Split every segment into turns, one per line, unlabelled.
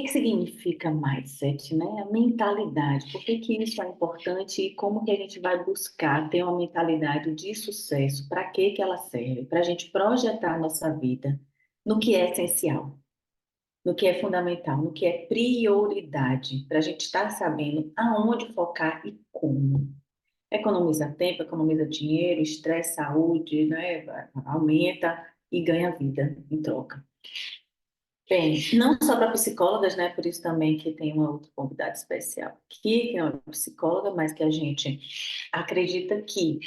que significa mindset, né? A mentalidade. Por que que isso é importante e como que a gente vai buscar ter uma mentalidade de sucesso? Para que ela serve? Para a gente projetar a nossa vida no que é essencial, no que é fundamental, no que é prioridade, para a gente estar sabendo aonde focar e como. Economiza tempo, economiza dinheiro, estresse, saúde, né? Aumenta e ganha vida em troca. Bem, não só para psicólogas, né? Por isso também que tem uma outra convidada especial aqui, que é uma psicóloga, mas que a gente acredita que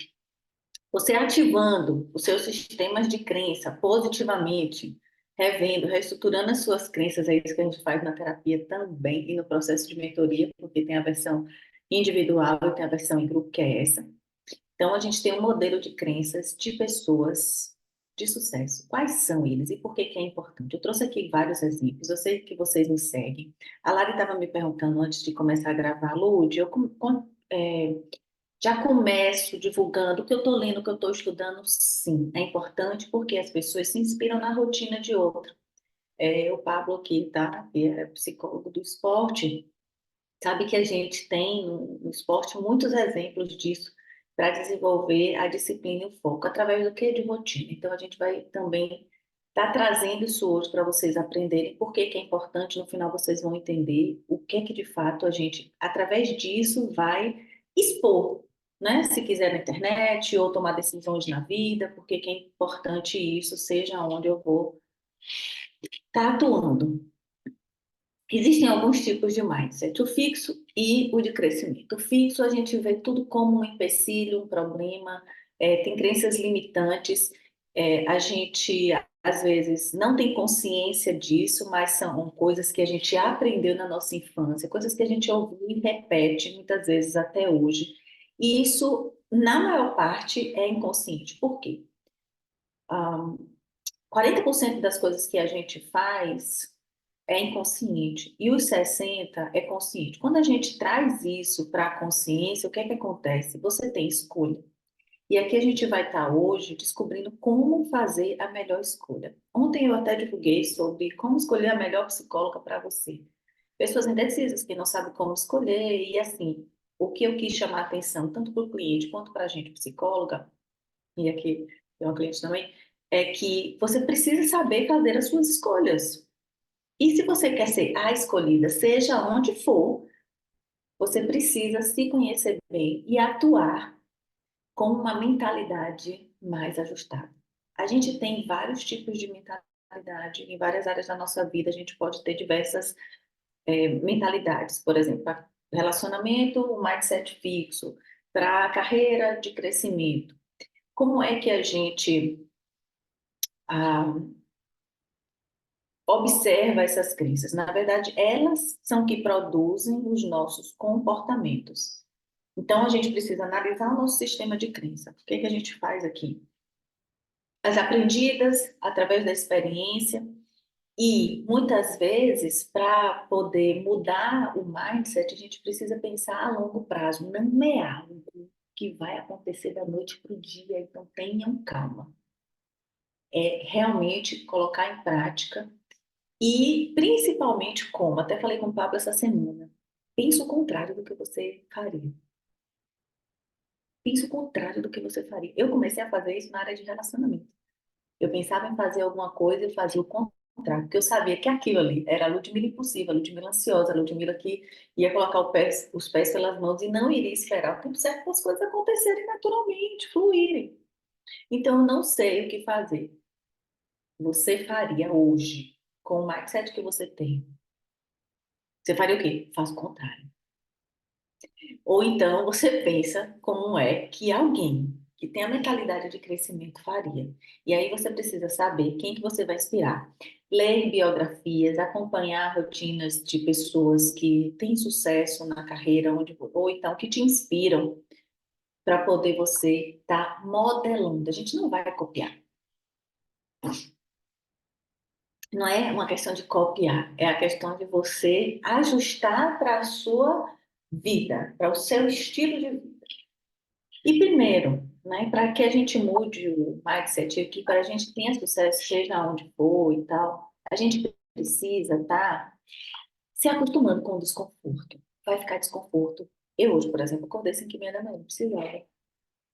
você ativando os seus sistemas de crença positivamente, revendo, reestruturando as suas crenças, é isso que a gente faz na terapia também e no processo de mentoria, porque tem a versão individual e tem a versão em grupo, que é essa. Então, a gente tem um modelo de crenças de pessoas de sucesso. Quais são eles e por que que é importante? Eu trouxe aqui vários exemplos, eu sei que vocês me seguem. A Lari estava me perguntando antes de começar a gravar, Lud, já começo divulgando o que eu estou lendo, o que eu estou estudando? Sim, é importante porque as pessoas se inspiram na rotina de outra. O Pablo aqui, tá? Que é psicólogo do esporte, sabe que a gente tem no esporte muitos exemplos disso para desenvolver a disciplina e o foco através do que? De rotina. Então, a gente vai também estar trazendo isso hoje para vocês aprenderem por que que é importante. No final, vocês vão entender o que é que, de fato, a gente, através disso, vai expor, né? Se quiser na internet ou tomar decisões na vida, por que que é importante isso, seja onde eu vou estar atuando. Existem alguns tipos de mindset, o fixo e o de crescimento. O fixo a gente vê tudo como um empecilho, um problema, tem crenças limitantes, a gente às vezes não tem consciência disso, mas são coisas que a gente aprendeu na nossa infância, coisas que a gente ouviu e repete muitas vezes até hoje. E isso, na maior parte, é inconsciente. Por quê? 40% das coisas que a gente faz é inconsciente e os 60% é consciente. Quando a gente traz isso para a consciência, o que é que acontece? Você tem escolha. E aqui a gente vai estar hoje descobrindo como fazer a melhor escolha. Ontem eu até divulguei sobre como escolher a melhor psicóloga para você. Pessoas indecisas que não sabem como escolher e assim, o que eu quis chamar a atenção tanto para o cliente quanto para a gente psicóloga, e aqui tem uma cliente também, é que você precisa saber fazer as suas escolhas. E se você quer ser a escolhida, seja onde for, você precisa se conhecer bem e atuar com uma mentalidade mais ajustada. A gente tem vários tipos de mentalidade em várias áreas da nossa vida. A gente pode ter diversas mentalidades, por exemplo, para relacionamento, um mindset fixo, para carreira de crescimento. Como é que a gente ah, observa essas crenças? Na verdade, elas são que produzem os nossos comportamentos. Então, a gente precisa analisar o nosso sistema de crença. O que é que a gente faz aqui? As aprendidas através da experiência e, muitas vezes, para poder mudar o mindset, a gente precisa pensar a longo prazo. Não é algo que vai acontecer da noite para o dia, então tenham calma. É realmente colocar em prática. E principalmente como, até falei com o Pablo essa semana, pense o contrário do que você faria. Pense o contrário do que você faria. Eu comecei a fazer isso na área de relacionamento. Eu pensava em fazer alguma coisa e fazia o contrário, porque eu sabia que aquilo ali era a Ludmilla impulsiva, a Ludmilla ansiosa, a Ludmilla que ia colocar os pés pelas mãos e não iria esperar o tempo certo para as coisas acontecerem naturalmente, fluírem. Então, eu não sei o que fazer. Você faria hoje, com o mindset que você tem. Você faria o quê? Faz o contrário. Ou então você pensa como é que alguém que tem a mentalidade de crescimento faria. E aí você precisa saber quem que você vai inspirar. Ler biografias, acompanhar rotinas de pessoas que têm sucesso na carreira, ou então que te inspiram para poder você estar modelando. A gente não vai copiar. Não é uma questão de copiar, é a questão de você ajustar para a sua vida, para o seu estilo de vida. E primeiro, né, para que a gente mude o mindset aqui, para a gente tenha sucesso, seja onde for e tal, a gente precisa estar Se acostumando com o desconforto. Vai ficar desconforto. Eu hoje, por exemplo, acordei às 5h30 da manhã, não precisava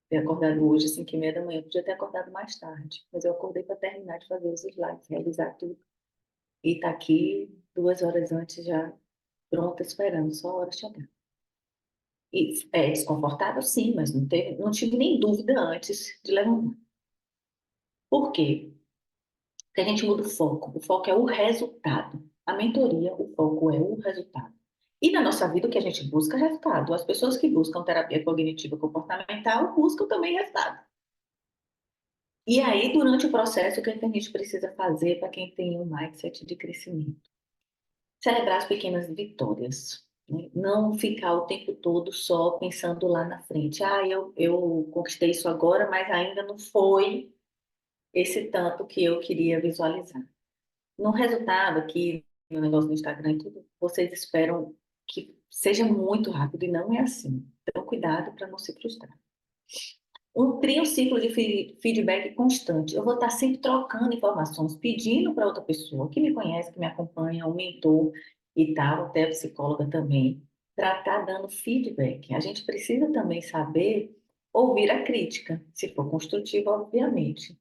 ter acordado hoje às 5h30 da manhã, eu podia ter acordado mais tarde, mas eu acordei para terminar de fazer os slides, realizar tudo. E tá aqui 2 horas antes já pronta, esperando, só a hora chegar. E é desconfortável, sim, mas não tive nem dúvida antes de levantar. Por quê? Porque a gente muda o foco. O foco é o resultado. A mentoria, o foco é o resultado. E na nossa vida, o que a gente busca é resultado. As pessoas que buscam terapia cognitiva comportamental buscam também resultado. E aí, durante o processo, o que é que a gente precisa fazer para quem tem um mindset de crescimento? Celebrar as pequenas vitórias, né? Não ficar o tempo todo só pensando lá na frente. Ah, eu conquistei isso agora, mas ainda não foi esse tanto que eu queria visualizar. No resultado, aqui no negócio do Instagram e tudo, vocês esperam que seja muito rápido e não é assim. Então, cuidado para não se frustrar. Cria um ciclo de feedback constante. Eu vou estar sempre trocando informações, pedindo para outra pessoa que me conhece, que me acompanha, um mentor e tal, até a psicóloga também, para estar dando feedback. A gente precisa também saber ouvir a crítica, se for construtiva, obviamente.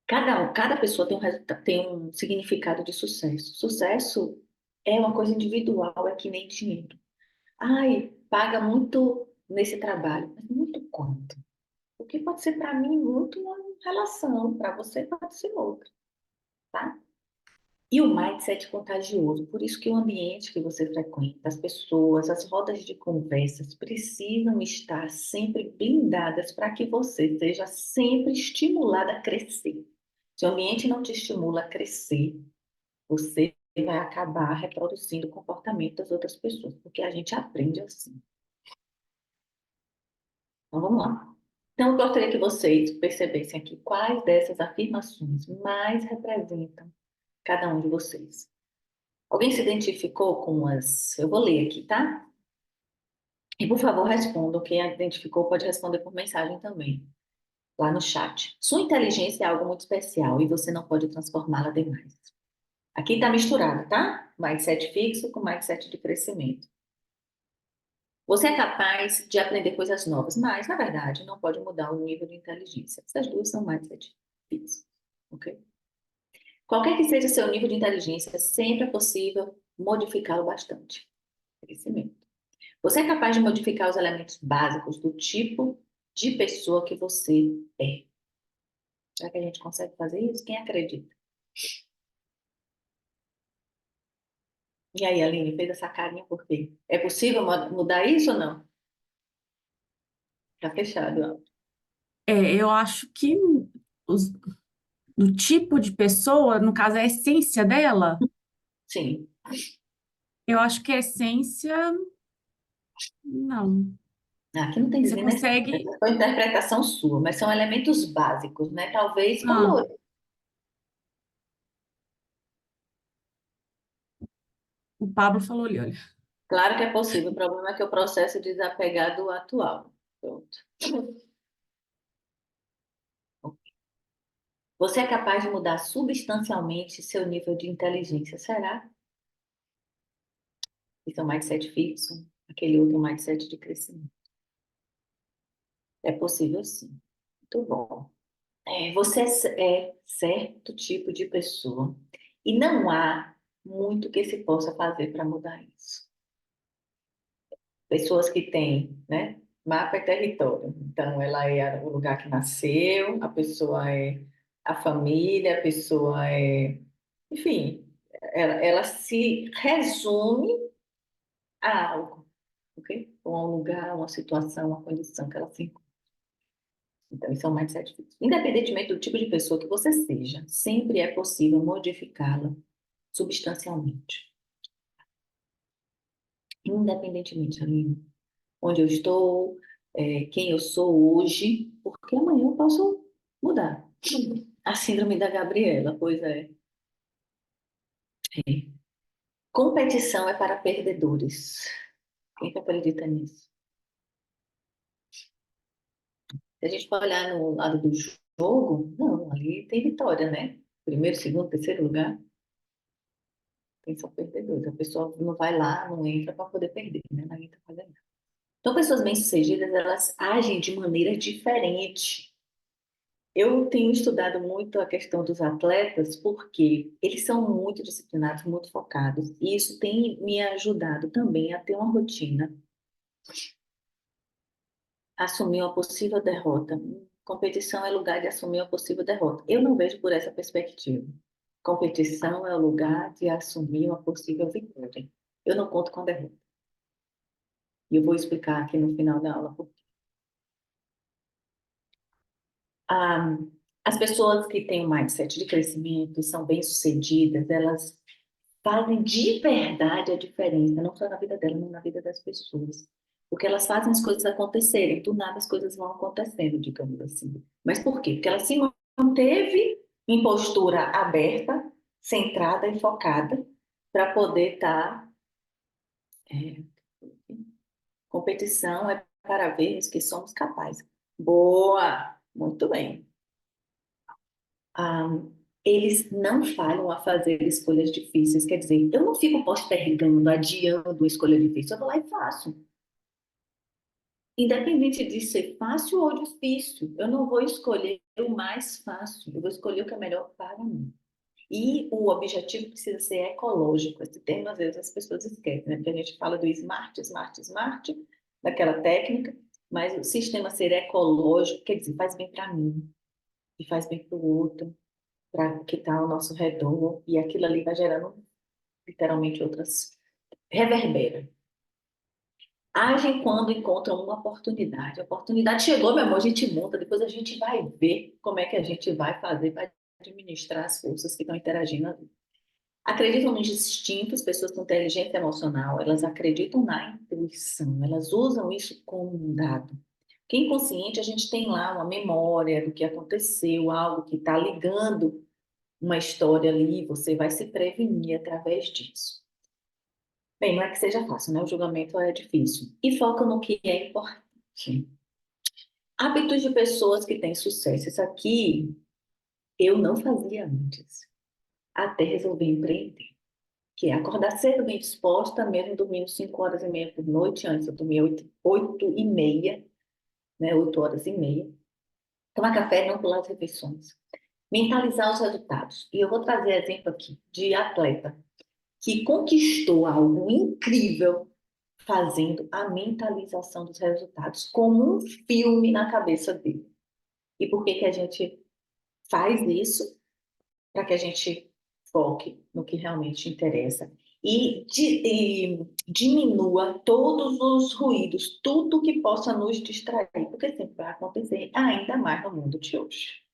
Cada pessoa tem tem um significado de sucesso. Sucesso é uma coisa individual, é que nem dinheiro. Ai, paga muito nesse trabalho, mas muito quanto? O que pode ser para mim muito uma relação, para você pode ser outra, tá? E o mindset contagioso, por isso que o ambiente que você frequenta, as pessoas, as rodas de conversas precisam estar sempre blindadas para que você seja sempre estimulada a crescer. Se o ambiente não te estimula a crescer, você vai acabar reproduzindo o comportamento das outras pessoas, porque a gente aprende assim. Então vamos lá. Então, eu gostaria que vocês percebessem aqui quais dessas afirmações mais representam cada um de vocês. Alguém se identificou com as. Eu vou ler aqui, tá? E por favor, respondam. Quem a identificou pode responder por mensagem também, lá no chat. Sua inteligência é algo muito especial e você não pode transformá-la demais. Aqui está misturado, tá? Mindset fixo com mindset de crescimento. Você é capaz de aprender coisas novas, mas, na verdade, não pode mudar o nível de inteligência. Essas duas são mindset fixo, ok? Qualquer que seja seu nível de inteligência, sempre é possível modificá-lo bastante. Crescimento. Você é capaz de modificar os elementos básicos do tipo de pessoa que você é. Será que a gente consegue fazer isso? Quem acredita? E aí, Aline, fez essa carinha por quê? É possível mudar isso ou não? Tá fechado, ó.
Eu acho que os- do tipo de pessoa, no caso, a essência dela,
Sim.
eu acho que a essência, não.
Aqui não tem
Você
dizendo essência,
consegue.
essa foi a interpretação sua, mas são elementos básicos, né? Talvez
Ah,
color.
o Pablo falou ali, olha.
Claro que é possível, o problema é que o processo é desapegado do atual. Pronto. Você é capaz de mudar substancialmente seu nível de inteligência, será? Isso é um mindset fixo, aquele outro mindset de crescimento. É possível sim. Muito bom. Você é certo tipo de pessoa e não há muito que se possa fazer para mudar isso. Pessoas que têm, né? Mapa é território. Então, ela é o lugar que nasceu, a pessoa é a família, a pessoa é. Enfim, ela se resume a algo, ok? Ou a um lugar, uma situação, uma condição que ela se encontra. Então, isso é um mindset fixo. Independentemente do tipo de pessoa que você seja, sempre é possível modificá-la substancialmente. Independentemente, Aline, onde eu estou, quem eu sou hoje, porque amanhã eu posso mudar. A síndrome da Gabriela, pois é. Competição é para perdedores. Quem que acredita nisso? Se a gente for olhar no lado do jogo, não, ali tem vitória, né? Primeiro, segundo, terceiro lugar. quem são perdedores. A pessoa não vai lá, não entra para poder perder, né? Ela entra para ganhar. Então, pessoas bem-sucedidas, elas agem de maneira diferente. Eu tenho estudado muito a questão dos atletas porque eles são muito disciplinados, muito focados, e isso tem me ajudado também a ter uma rotina, assumir uma possível derrota. Competição é lugar de assumir uma possível derrota. Eu não vejo por essa perspectiva. Competição é o lugar de assumir uma possível vitória. Eu não conto com derrota. E eu vou explicar aqui no final da aula por quê. Ah, as pessoas que têm um mindset de crescimento e são bem-sucedidas, elas fazem de verdade a diferença, não só na vida dela, mas na vida das pessoas. Porque elas fazem as coisas acontecerem, do nada as coisas vão acontecendo, digamos assim. Mas por quê? Porque ela se manteve em postura aberta, centrada e focada, para poder estar. Competição é para vermos que somos capazes. Boa! Muito bem. Ah, eles não falham a fazer escolhas difíceis. Quer dizer, eu não fico postergando, adiando uma escolha difícil. Eu vou lá e faço. Independente de ser fácil ou difícil, eu não vou escolher o mais fácil. Eu vou escolher o que é melhor para mim. E o objetivo precisa ser ecológico. Esse termo, às vezes, as pessoas esquecem, né? Porque a gente fala do smart, smart, smart, daquela técnica, mas o sistema ser ecológico, quer dizer, faz bem para mim, e faz bem para o outro, para o que está ao nosso redor, e aquilo ali vai gerando, literalmente, outras. Reverbera. Agem quando encontram uma oportunidade. A oportunidade chegou, meu amor, a gente monta, depois a gente vai ver como é que a gente vai fazer para administrar as forças que estão interagindo ali. Acreditam nos instintos, pessoas com inteligência emocional, elas acreditam na intuição, elas usam isso como um dado. Que inconsciente a gente tem lá uma memória do que aconteceu, algo que está ligando uma história ali, você vai se prevenir através disso. Bem, não é que seja fácil, né? O julgamento é difícil. E foca no que é importante. Hábitos de pessoas que têm sucesso. Isso aqui eu não fazia antes, até resolver empreender. Que é acordar cedo, bem disposta, mesmo dormindo 5 horas e meia por noite. Antes eu dormia 8h30, né? 8 horas e meia. Tomar café, não pular as refeições. Mentalizar os resultados. E eu vou trazer exemplo aqui de atleta que conquistou algo incrível fazendo a mentalização dos resultados, como um filme na cabeça dele. E por que que a gente faz isso? Para que a gente foque no que realmente interessa e diminua todos os ruídos, tudo que possa nos distrair, porque sempre vai acontecer, ainda mais no mundo de hoje.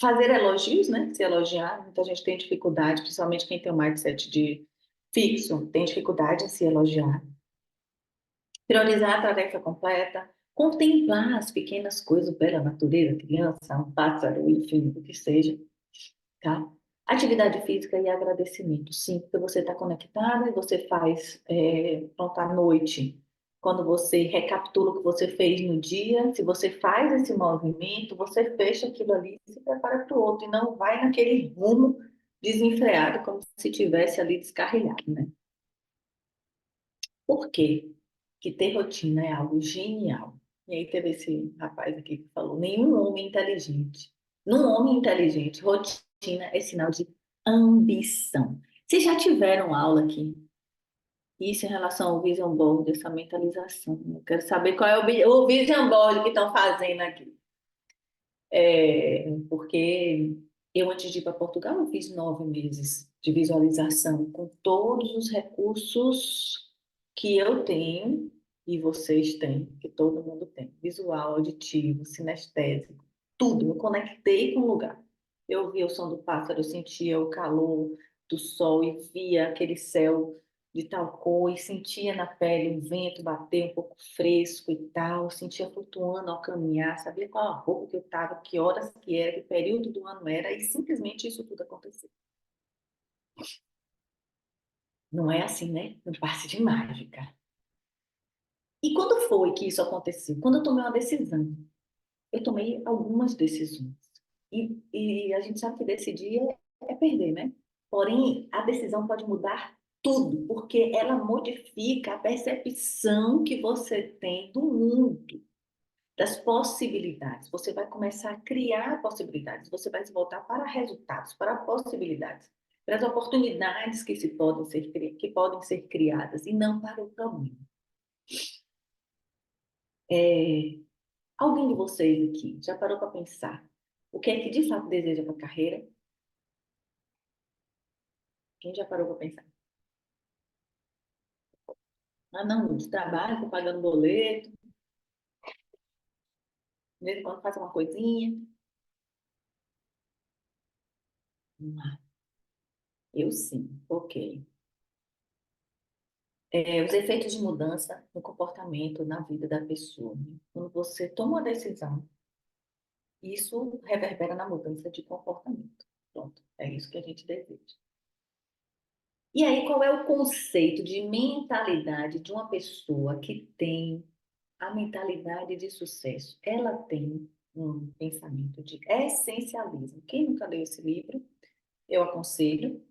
Fazer elogios, né? Se elogiar, muita gente tem dificuldade, principalmente quem tem um mindset de fixo, tem dificuldade em se elogiar. Priorizar a tarefa completa, contemplar as pequenas coisas pela natureza, criança, um pássaro, enfim, o que seja, tá? Atividade física e agradecimento, sim, porque você está conectada e você faz, pronto, à noite, quando você recapitula o que você fez no dia, se você faz esse movimento, você fecha aquilo ali e se prepara para o outro, e não vai naquele rumo desenfreado, como se tivesse ali descarrilhado, né? Por quê? Que ter rotina é algo genial. E aí teve esse rapaz aqui que falou, nenhum homem inteligente. Num homem inteligente, rotina é sinal de ambição. Vocês já tiveram aula aqui? Isso em relação ao vision board, essa mentalização. Eu quero saber qual é o vision board que estão fazendo aqui. Porque eu, antes de ir para Portugal, eu fiz 9 meses de visualização com todos os recursos que eu tenho e vocês têm, que todo mundo tem. Visual, auditivo, sinestésico, tudo. Eu conectei com o lugar. Eu via o som do pássaro, eu sentia o calor do sol e via aquele céu de tal cor e sentia na pele o vento bater um pouco fresco e tal, sentia flutuando ao caminhar, sabia qual a roupa que eu estava, que horas que era, que período do ano era, e simplesmente isso tudo aconteceu. Não é assim, né? Um passe de mágica. E quando foi que isso aconteceu? Quando eu tomei uma decisão. Eu tomei algumas decisões. E a gente sabe que decidir é perder, né? Porém, a decisão pode mudar tudo, porque ela modifica a percepção que você tem do mundo, das possibilidades. Você vai começar a criar possibilidades, você vai se voltar para resultados, para possibilidades, para as oportunidades que podem ser criadas e não para o problema. Alguém de vocês aqui já parou para pensar o que é que de fato deseja para a carreira? Quem já parou para pensar? Ah, não, de trabalho, estou pagando boleto, de vez em quando faz uma coisinha. Ah, eu sim, ok. Os efeitos de mudança no comportamento, na vida da pessoa, né? Quando você toma uma decisão, isso reverbera na mudança de comportamento. Pronto, é isso que a gente deseja. E aí, qual é o conceito de mentalidade de uma pessoa que tem a mentalidade de sucesso? Ela tem um pensamento de essencialismo. Quem nunca leu esse livro, eu aconselho.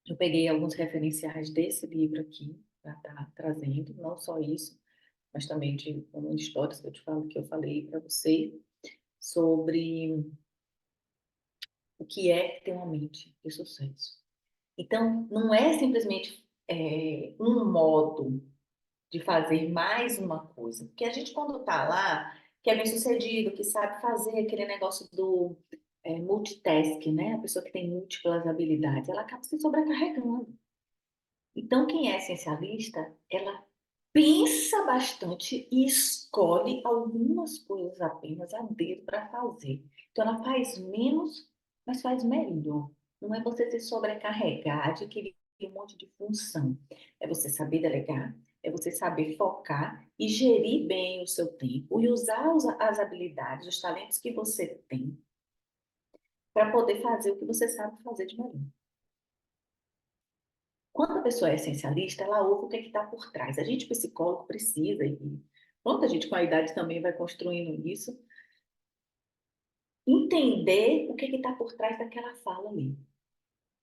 Eu peguei alguns referenciais desse livro aqui para estar trazendo, não só isso, mas também de uma história que eu te falo, que eu falei para você sobre o que é ter uma mente de sucesso. Então, não é simplesmente um modo de fazer mais uma coisa, porque a gente quando está lá, que é bem sucedido, que sabe fazer aquele negócio do multitasking, né? A pessoa que tem múltiplas habilidades, ela acaba se sobrecarregando. Então, quem é essencialista, ela pensa bastante e escolhe algumas coisas apenas a dedo para fazer. Então, ela faz menos, mas faz melhor. Não é você se sobrecarregar de querer um monte de função. É você saber delegar, é você saber focar e gerir bem o seu tempo e usar as habilidades, os talentos que você tem para poder fazer o que você sabe fazer de melhor. Quando a pessoa é essencialista, ela ouve o que está por trás. A gente, psicólogo, precisa, e pronto, a gente com a idade também vai construindo isso, entender o que está por trás daquela fala ali,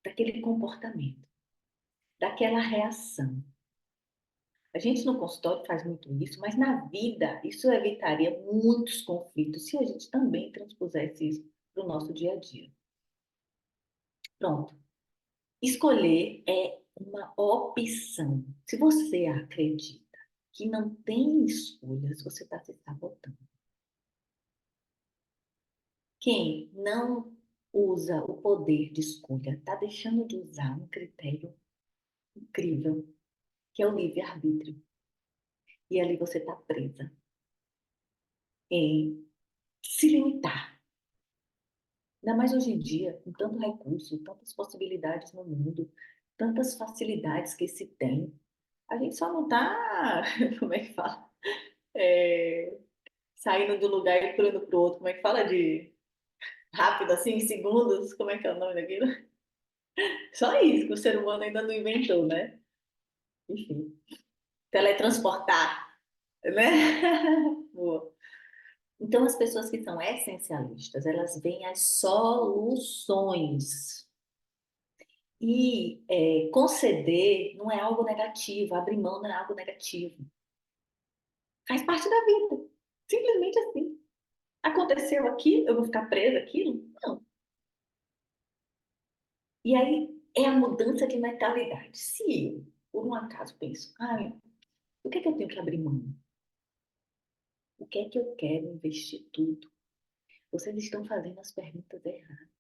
daquele comportamento, daquela reação. A gente no consultório faz muito isso, mas na vida isso evitaria muitos conflitos se a gente também transpusesse isso para o nosso dia a dia. Pronto. Escolher é uma opção. Se você acredita que não tem escolhas, você está se sabotando. Quem não usa o poder de escolha está deixando de usar um critério incrível, que é o livre-arbítrio. E ali você está presa em se limitar. Ainda mais hoje em dia, com tanto recurso, tantas possibilidades no mundo, tantas facilidades que se tem. A gente só não está, como é que fala? É, saindo do lugar e pulando para o outro. Como é que fala de rápido, assim, em segundos? Como é que é o nome daquilo? Só isso que o ser humano ainda não inventou, né? Enfim, teletransportar, né? Boa. Então, as pessoas que são essencialistas, elas veem as soluções. E conceder não é algo negativo, abrir mão não é algo negativo. Faz parte da vida. Simplesmente assim. Aconteceu aqui, eu vou ficar presa aquilo? Não. E aí é a mudança de mentalidade. Se eu, por um acaso, penso, o que é que eu tenho que abrir mão? O que é que eu quero investir tudo? Vocês estão fazendo as perguntas erradas.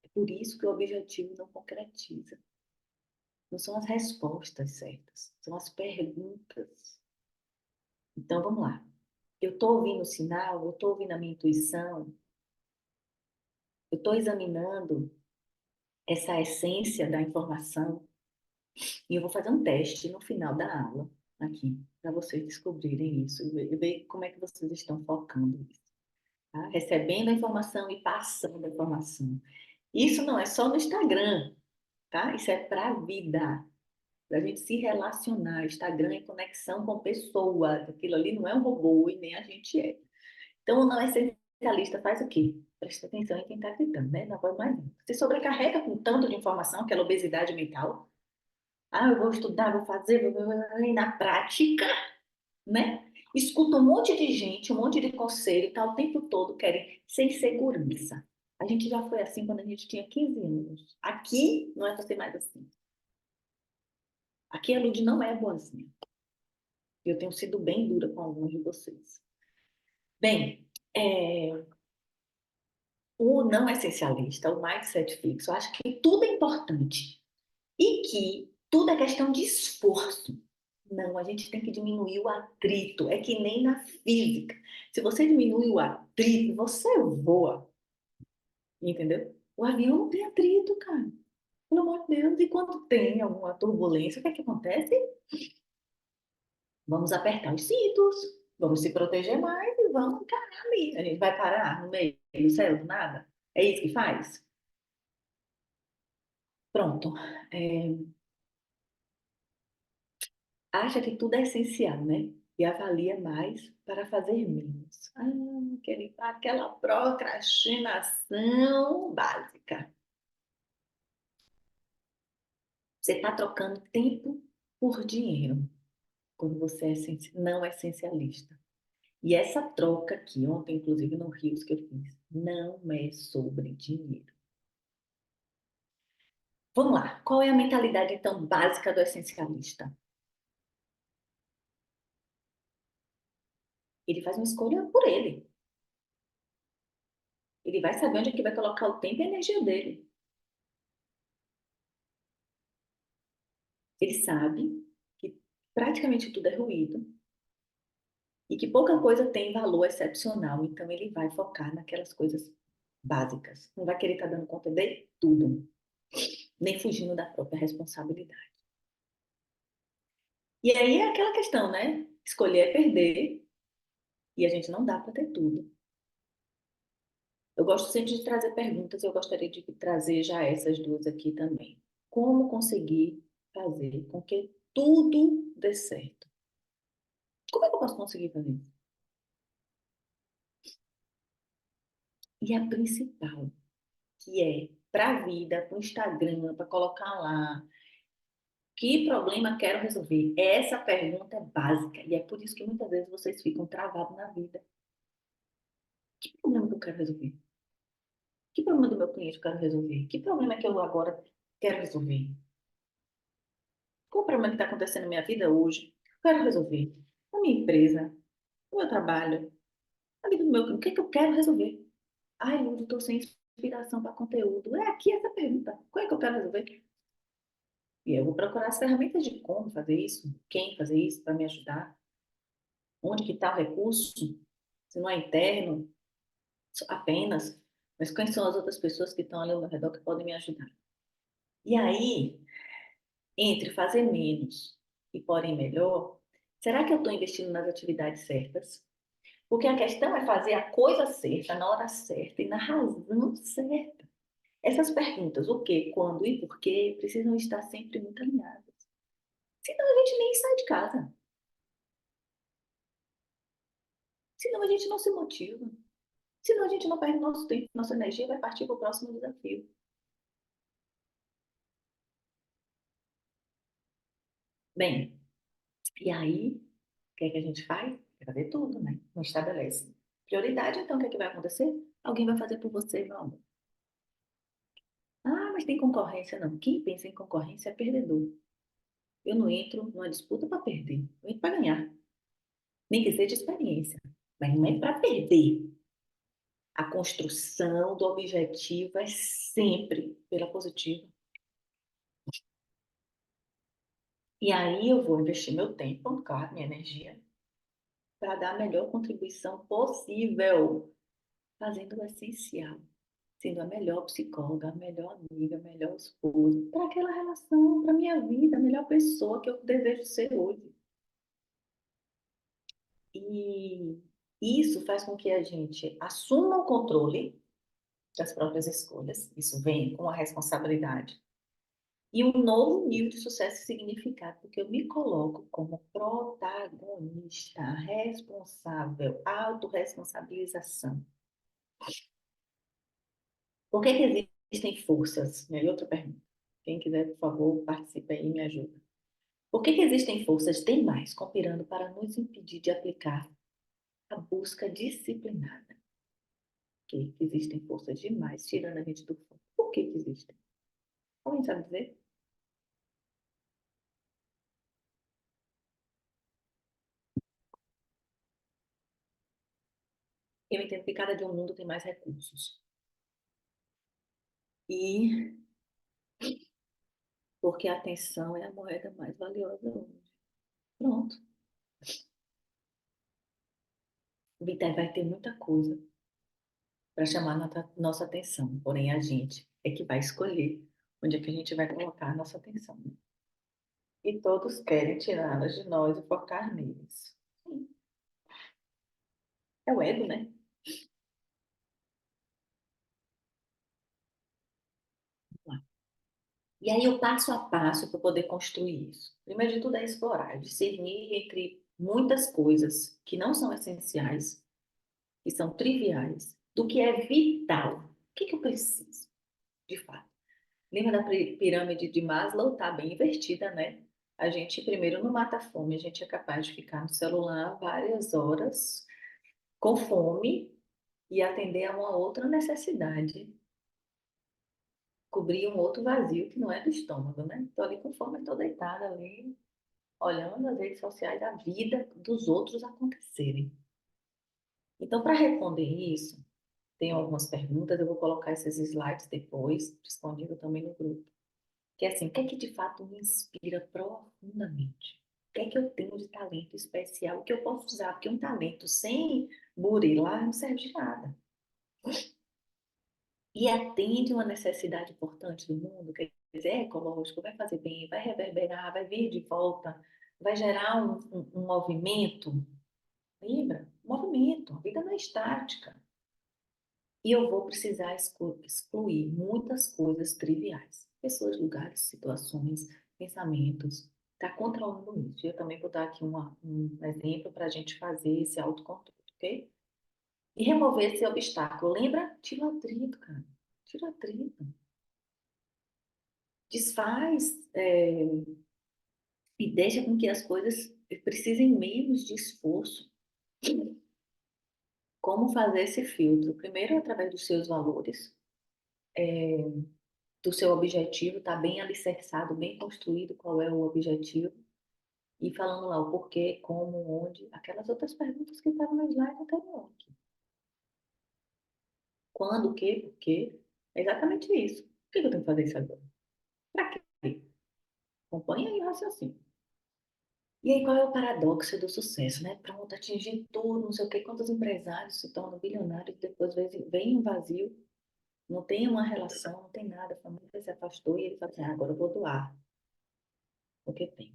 É por isso que o objetivo não concretiza. Não são as respostas certas, são as perguntas. Então vamos lá. Eu estou ouvindo o sinal, eu estou ouvindo a minha intuição, eu estou examinando essa essência da informação e eu vou fazer um teste no final da aula aqui para vocês descobrirem isso e ver como é que vocês estão focando isso, tá? Recebendo a informação e passando a informação. Isso não é só no Instagram, tá? Isso é para a vida, para a gente se relacionar. Instagram é conexão com pessoas. Aquilo ali não é um robô e nem a gente é. Então, não é especialista faz o quê? Presta atenção em quem está gritando, né? Na voz mais alta. Se sobrecarrega com tanto de informação, aquela obesidade mental. Ah, eu vou estudar, vou fazer, e na prática, né? Escuta um monte de gente, um monte de conselho, tá o tempo todo querem sem segurança. A gente já foi assim quando a gente tinha 15 anos. Aqui não é para ser mais assim. Aqui a Lud não é boazinha. Eu tenho sido bem dura com alguns de vocês. Bem, o não essencialista, o mindset fixo, eu acho que tudo é importante e que tudo é questão de esforço. Não, a gente tem que diminuir o atrito. É que nem na física. Se você diminui o atrito, você voa. Entendeu? O avião não tem atrito, cara. Pelo amor de Deus. E quando tem alguma turbulência, o que é que acontece? Vamos apertar os cintos, vamos se proteger mais e vamos encarar ali. A gente vai parar no meio do céu do nada? É isso que faz? Pronto. É, acha que tudo é essencial, né? E avalia mais para fazer menos. Aquela procrastinação básica. Você está trocando tempo por dinheiro quando você é não é essencialista. E essa troca aqui, ontem, inclusive no Rios que eu fiz, não é sobre dinheiro. Vamos lá. Qual é a mentalidade, então, básica do essencialista? Ele faz uma escolha por ele. Ele vai saber onde é que vai colocar o tempo e a energia dele. Ele sabe que praticamente tudo é ruído e que pouca coisa tem valor excepcional. Então, ele vai focar naquelas coisas básicas. Não vai querer estar dando conta de tudo, nem fugindo da própria responsabilidade. E aí é aquela questão, né? Escolher é perder e a gente não dá para ter tudo. Eu gosto sempre de trazer perguntas, eu gostaria de trazer já essas duas aqui também. Como conseguir fazer com que tudo dê certo? Como é que eu posso conseguir fazer isso? E a principal, que é para a vida, para o Instagram, para colocar lá, que problema quero resolver? Essa pergunta é básica e é por isso que muitas vezes vocês ficam travados na vida. Que problema que eu quero resolver? Que problema do meu cliente eu quero resolver? Que problema é que eu agora quero resolver? Qual o problema que está acontecendo na minha vida hoje? Eu quero resolver. Na minha empresa, no meu trabalho, na vida do meu cliente, o que é que eu quero resolver? Ai, Lúcio, estou sem inspiração para conteúdo. É aqui essa pergunta. Qual é que eu quero resolver? E eu vou procurar as ferramentas de como fazer isso, quem fazer isso para me ajudar, onde que está o recurso, se não é interno, apenas, mas quem são as outras pessoas que estão ali ao meu redor que podem me ajudar. E aí, entre fazer menos e porém melhor, será que eu estou investindo nas atividades certas? Porque a questão é fazer a coisa certa, na hora certa e na razão certa. Essas perguntas, o que, quando e por quê, precisam estar sempre muito alinhadas. Senão a gente nem sai de casa. Senão a gente não se motiva. Senão a gente não perde nosso tempo, nossa energia vai partir para o próximo desafio. Bem, e aí, o que é que a gente faz? Fazer tudo, né? Não estabelece prioridade, então o que é que vai acontecer? Alguém vai fazer por você, meu amor. Ah, mas tem concorrência, não. Quem pensa em concorrência é perdedor. Eu não entro numa disputa para perder, eu entro para ganhar. Nem que seja experiência, mas não é para perder. A construção do objetivo é sempre pela positiva. E aí eu vou investir meu tempo, claro, minha energia, para dar a melhor contribuição possível, fazendo o essencial, sendo a melhor psicóloga, a melhor amiga, a melhor esposa, para aquela relação, para a minha vida, a melhor pessoa que eu desejo ser hoje. E isso faz com que a gente assuma o controle das próprias escolhas, isso vem com a responsabilidade. E um novo nível de sucesso e significado, porque eu me coloco como protagonista, responsável, autorresponsabilização. Por que que existem forças? E aí, outra pergunta. Quem quiser, por favor, participe aí e me ajuda. Por que que existem forças demais conspirando para nos impedir de aplicar a busca disciplinada? Por que que existem forças demais tirando a gente do foco? Por que que existem? Alguém sabe dizer? Eu entendo que cada dia o mundo tem mais recursos. E porque a atenção é a moeda mais valiosa hoje. Pronto. Vai ter muita coisa para chamar nossa atenção, porém a gente é que vai escolher onde é que a gente vai colocar a nossa atenção, né? E todos querem tirá-las de nós e focar neles. Sim, é o ego, né? Vamos lá. E aí o passo a passo para poder construir isso. Primeiro de tudo é explorar, discernir entre muitas coisas que não são essenciais, que são triviais, do que é vital. O que que eu preciso, de fato? Lembra da pirâmide de Maslow? Está bem invertida, né? A gente primeiro não mata a fome, a gente é capaz de ficar no celular várias horas com fome e atender a uma outra necessidade, cobrir um outro vazio que não é do estômago, né? Estou ali com fome, estou deitada ali, olhando as redes sociais, a vida dos outros acontecerem. Então, para responder isso, tem algumas perguntas, eu vou colocar esses slides depois, disponível também no grupo. Que é assim, o que é que de fato me inspira profundamente? O que é que eu tenho de talento especial que eu posso usar? Porque um talento sem burilar não serve de nada. E atende uma necessidade importante do mundo, quer dizer, é ecológico, vai fazer bem, vai reverberar, vai vir de volta, vai gerar um movimento. Lembra? Movimento, a vida não é estática. E eu vou precisar excluir muitas coisas triviais. Pessoas, lugares, situações, pensamentos. Está controlando isso. Eu também vou dar aqui um exemplo para a gente fazer esse autocontrole, ok? E remover esse obstáculo. Lembra? Tira o atrito, cara. Tira o atrito. Desfaz, e deixa com que as coisas precisem menos de esforço. Como fazer esse filtro? Primeiro, através dos seus valores, do seu objetivo, está bem alicerçado, bem construído qual é o objetivo, e falando lá o porquê, como, onde, aquelas outras perguntas que estavam no slide anterior. Aqui. Quando, o quê, por quê? É exatamente isso. Por que eu tenho que fazer isso agora? Para quê? Acompanha aí o raciocínio. E aí, qual é o paradoxo do sucesso, né? Pronto, atingir tudo, não sei o quê, quantos empresários se tornam bilionários, depois vem um vazio, não tem uma relação, não tem nada, a família se afastou e ele fala assim, agora eu vou doar, porque tem.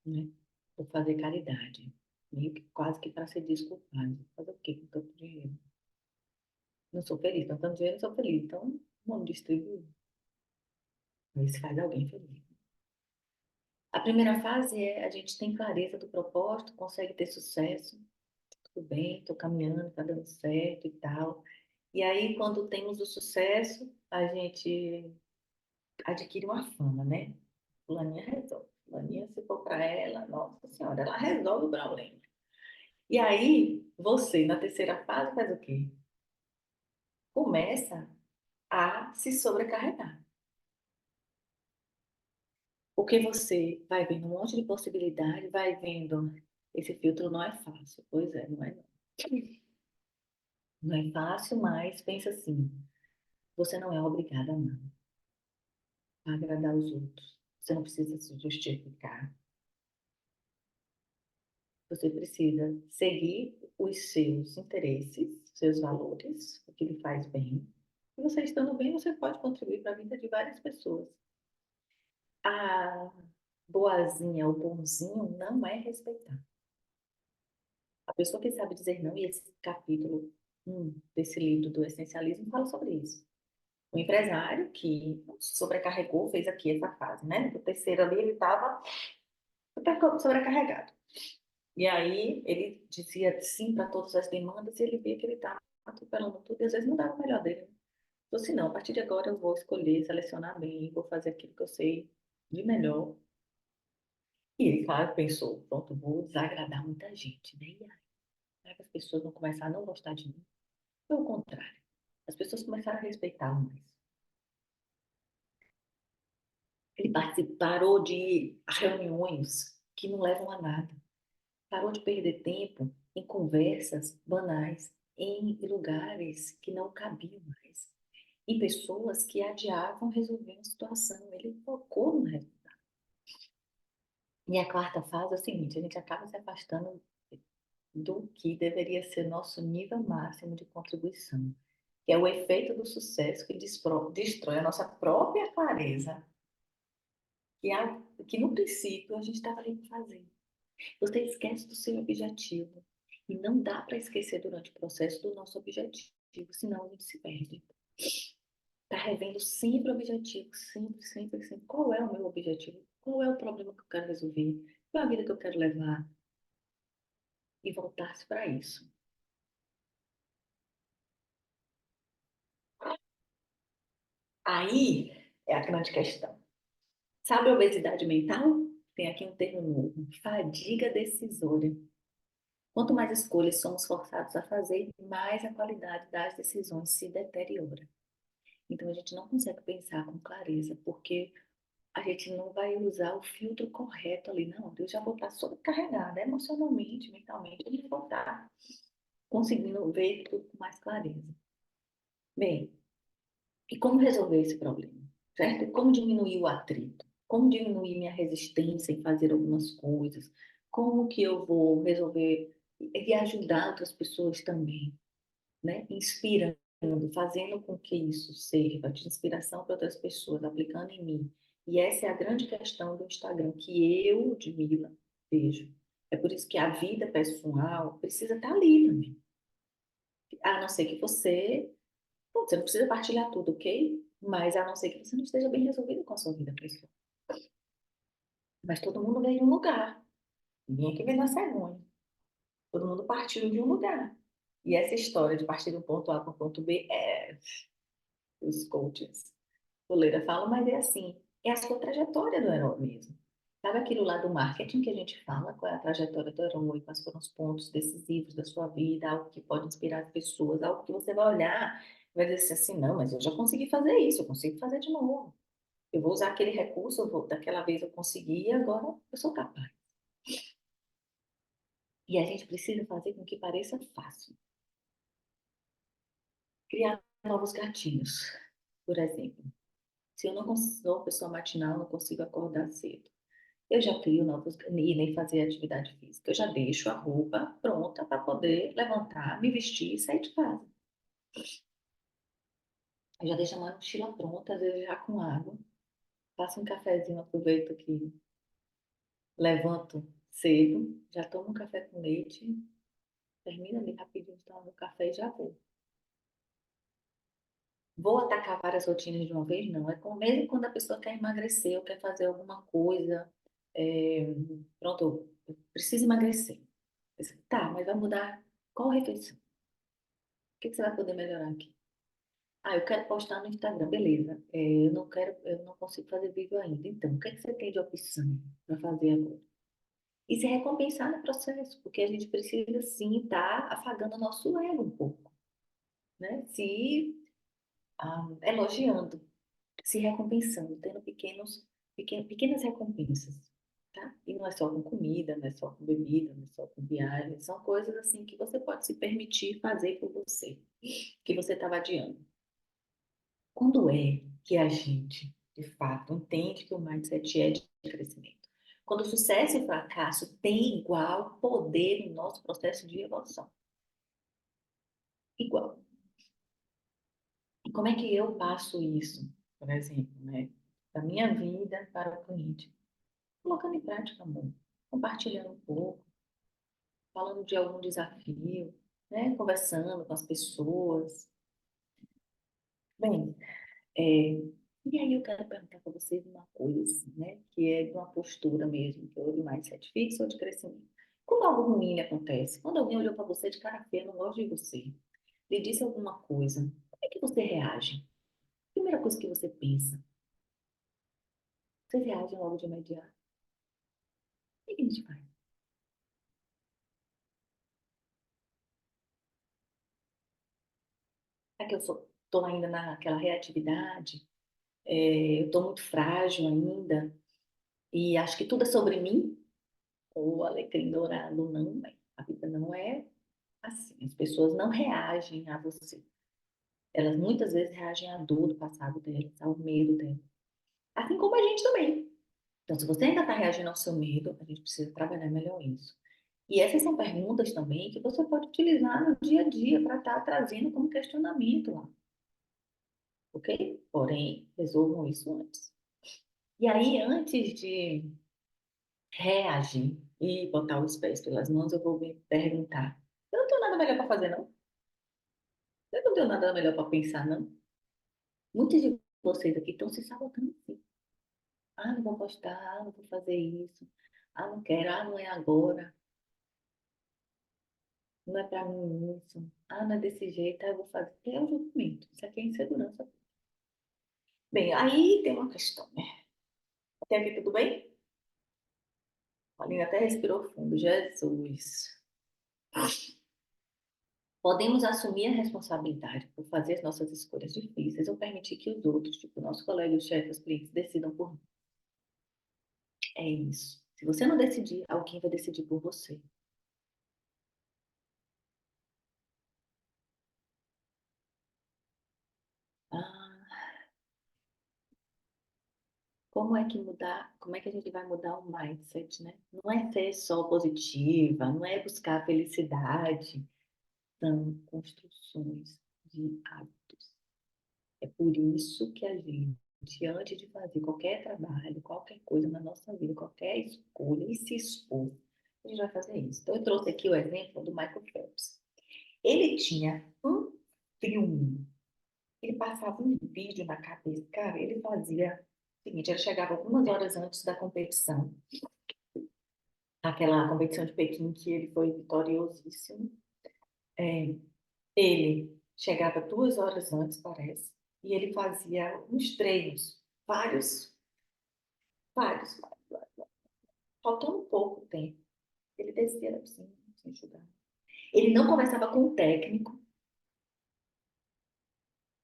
Né? Vou fazer caridade. Meio que quase que para ser desculpado. Fazer o quê com tanto dinheiro? Não sou feliz, com tanto dinheiro não sou feliz. Então, vamos distribuir. Ver se faz alguém feliz. A primeira fase é a gente tem clareza do propósito, consegue ter sucesso. Tudo bem, estou caminhando, está dando certo e tal. E aí, quando temos o sucesso, a gente adquire uma fama, né? Fulaninha resolve. Fulaninha, se for para ela, nossa senhora, ela resolve o problema. E aí, você, na terceira fase, faz o quê? Começa a se sobrecarregar. Porque você vai vendo um monte de possibilidade, vai vendo, esse filtro não é fácil. Pois é, não é não. Não é fácil, mas pensa assim, você não é obrigada a nada, a agradar os outros. Você não precisa se justificar. Você precisa seguir os seus interesses, seus valores, o que lhe faz bem. E você estando bem, você pode contribuir para a vida de várias pessoas. A boazinha, o bonzinho não é respeitar. A pessoa que sabe dizer não, e esse capítulo 1 desse livro do essencialismo fala sobre isso. O empresário que sobrecarregou, fez aqui essa fase, né? O terceiro ali, ele estava sobrecarregado. E aí, ele dizia sim para todas as demandas e ele via que ele estava atropelando tudo, e às vezes não dá o melhor dele. Né? Então, assim, não, a partir de agora eu vou escolher, selecionar bem, vou fazer aquilo que eu sei de melhor. E ele, claro, pensou, pronto, vou desagradar muita gente, né? E aí, será que as pessoas vão começar a não gostar de mim? Pelo contrário, as pessoas começaram a respeitá-lo mais. Ele parou de ir a reuniões que não levam a nada. Parou de perder tempo em conversas banais, em lugares que não cabiam mais, em pessoas que adiavam resolver uma situação. Ele focou no resultado. E a quarta fase é o seguinte: a gente acaba se afastando do que deveria ser nosso nível máximo de contribuição, que é o efeito do sucesso que destrói a nossa própria clareza, que no princípio a gente estava ali para fazer. Você esquece do seu objetivo. E não dá para esquecer durante o processo do nosso objetivo, senão a gente se perde. Está revendo sempre o objetivo, sempre, sempre, sempre. Qual é o meu objetivo? Qual é o problema que eu quero resolver? Qual é a vida que eu quero levar? E voltar-se para isso. Aí é a grande questão. Sabe a obesidade mental? Tem aqui um termo novo: fadiga decisória. Quanto mais escolhas somos forçados a fazer, mais a qualidade das decisões se deteriora. Então a gente não consegue pensar com clareza, porque a gente não vai usar o filtro correto ali. Não, eu já vou estar sobrecarregada emocionalmente, mentalmente, eu não vou estar conseguindo ver tudo com mais clareza. Bem, e como resolver esse problema? Certo? Como diminuir o atrito? Como diminuir minha resistência em fazer algumas coisas? Como que eu vou resolver e ajudar outras pessoas também, né? Inspirando, fazendo com que isso sirva de inspiração para outras pessoas, aplicando em mim. E essa é a grande questão do Instagram, que eu, Ludmilla, vejo. É por isso que a vida pessoal precisa estar ali também. A não ser que você não precisa partilhar tudo, ok? Mas a não ser que você não esteja bem resolvido com a sua vida pessoal. Mas todo mundo veio de um lugar. Ninguém aqui veio na cegonha. Todo mundo partiu de um lugar. E essa história de partir do ponto A para o ponto B é os coaches. Fuleira fala, mas é assim, é a sua trajetória do herói mesmo. Sabe aquilo lá do marketing que a gente fala, qual é a trajetória do herói, quais foram os pontos decisivos da sua vida, algo que pode inspirar as pessoas, algo que você vai olhar e vai dizer assim, não, mas eu já consegui fazer isso, eu consigo fazer de novo. Eu vou usar aquele recurso, daquela vez eu consegui e agora eu sou capaz. E a gente precisa fazer com que pareça fácil. Criar novos gatilhos, por exemplo. Se eu não sou uma pessoa matinal, não consigo acordar cedo. Eu já crio novos, e nem fazer atividade física. Eu já deixo a roupa pronta para poder levantar, me vestir e sair de casa. Eu já deixo a minha mochila pronta, às vezes já com água. Faço um cafezinho, aproveito que levanto cedo, já tomo um café com leite, termino ali rapidinho de tomar meu café e já vou. Vou atacar várias rotinas de uma vez? Não. É como mesmo quando a pessoa quer emagrecer ou quer fazer alguma coisa. é, Pronto, eu preciso emagrecer. Tá, mas vai mudar qual refeição? O que que você vai poder melhorar aqui? Ah, eu quero postar no Instagram, beleza. Eu não consigo fazer vídeo ainda. Então, o que é que você tem de opção para fazer agora? E se recompensar no processo, porque a gente precisa sim estar afagando o nosso ego um pouco, né? Elogiando, se recompensando, tendo pequenas recompensas, tá? E não é só com comida, não é só com bebida, não é só com viagem, são coisas assim que você pode se permitir fazer por você, que você estava adiando. Quando é que a gente, de fato, entende que o mindset é de crescimento? Quando o sucesso e o fracasso têm igual poder no nosso processo de evolução. Igual. E como é que eu passo isso, por exemplo, né, da minha vida para o cliente? Colocando em prática, amor. Compartilhando um pouco, falando de algum desafio, né, conversando com as pessoas. Bem, e aí eu quero perguntar para vocês uma coisa, né? Que é de uma postura mesmo, que é de mindset fixo ou de crescimento. Quando algo ruim acontece, quando alguém olhou para você de cara feia, não gosta de você, lhe disse alguma coisa, como é que você reage? Primeira coisa que você pensa, você reage logo de imediato. O que a gente faz? É que eu estou ainda naquela reatividade, eu estou muito frágil ainda, e acho que tudo é sobre mim, ou alecrim dourado, não, a vida não é assim. As pessoas não reagem a você. Elas muitas vezes reagem à dor do passado delas, ao medo delas. Assim como a gente também. Então, se você ainda está reagindo ao seu medo, a gente precisa trabalhar melhor isso. E essas são perguntas também que você pode utilizar no dia a dia para estar trazendo como questionamento lá, ok? Porém, resolvam isso antes. E aí, antes de reagir e botar os pés pelas mãos, eu vou me perguntar: eu não tenho nada melhor para fazer, não? Eu não tenho nada melhor para pensar, não? Muitos de vocês aqui estão se sabotando assim. Ah, não vou postar, ah, não vou fazer isso. Ah, não quero, ah, não é agora. Não é para mim isso. Ah, não é desse jeito, ah, eu vou fazer. É um julgamento. Isso aqui é insegurança. Bem, aí tem uma questão, né? Até aqui tudo bem? A Aline até respirou fundo. Jesus. Podemos assumir a responsabilidade por fazer as nossas escolhas difíceis ou permitir que os outros, tipo nosso colega, o chefe, os clientes, decidam por nós. É isso. Se você não decidir, alguém vai decidir por você. Ah, como é que mudar? Como é que a gente vai mudar o mindset, né? Não é ser só positiva, não é buscar felicidade, são construções de hábitos. É por isso que a gente, antes de fazer qualquer trabalho, qualquer coisa na nossa vida, qualquer escolha e se expor, a gente vai fazer isso. Então, eu trouxe aqui o exemplo do Michael Phelps. Ele tinha um filme, ele passava um vídeo na cabeça, cara, ele fazia o seguinte, ele chegava algumas horas antes da competição, aquela competição de Pequim que ele foi vitoriosíssimo. É, ele chegava 2 horas antes, parece, e ele fazia uns treinos, vários, vários, faltando pouco tempo. Ele descia da piscina, sem ajudar. Ele não conversava com o técnico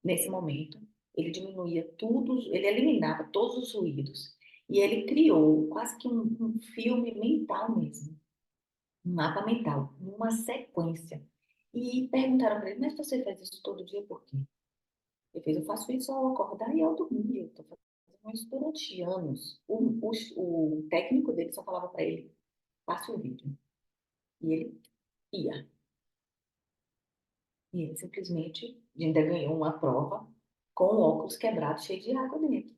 nesse momento. Ele diminuía tudo, ele eliminava todos os ruídos. E ele criou quase que um filme mental mesmo, um mapa mental, uma sequência. E perguntaram para ele, mas você faz isso todo dia por quê? Ele fez, eu faço isso ao acordar e ao dormir. Eu estou fazendo isso durante anos. O técnico dele só falava para ele, passe o vídeo. E ele ia. E ele simplesmente ainda ganhou uma prova com o óculos quebrado, cheio de água dentro.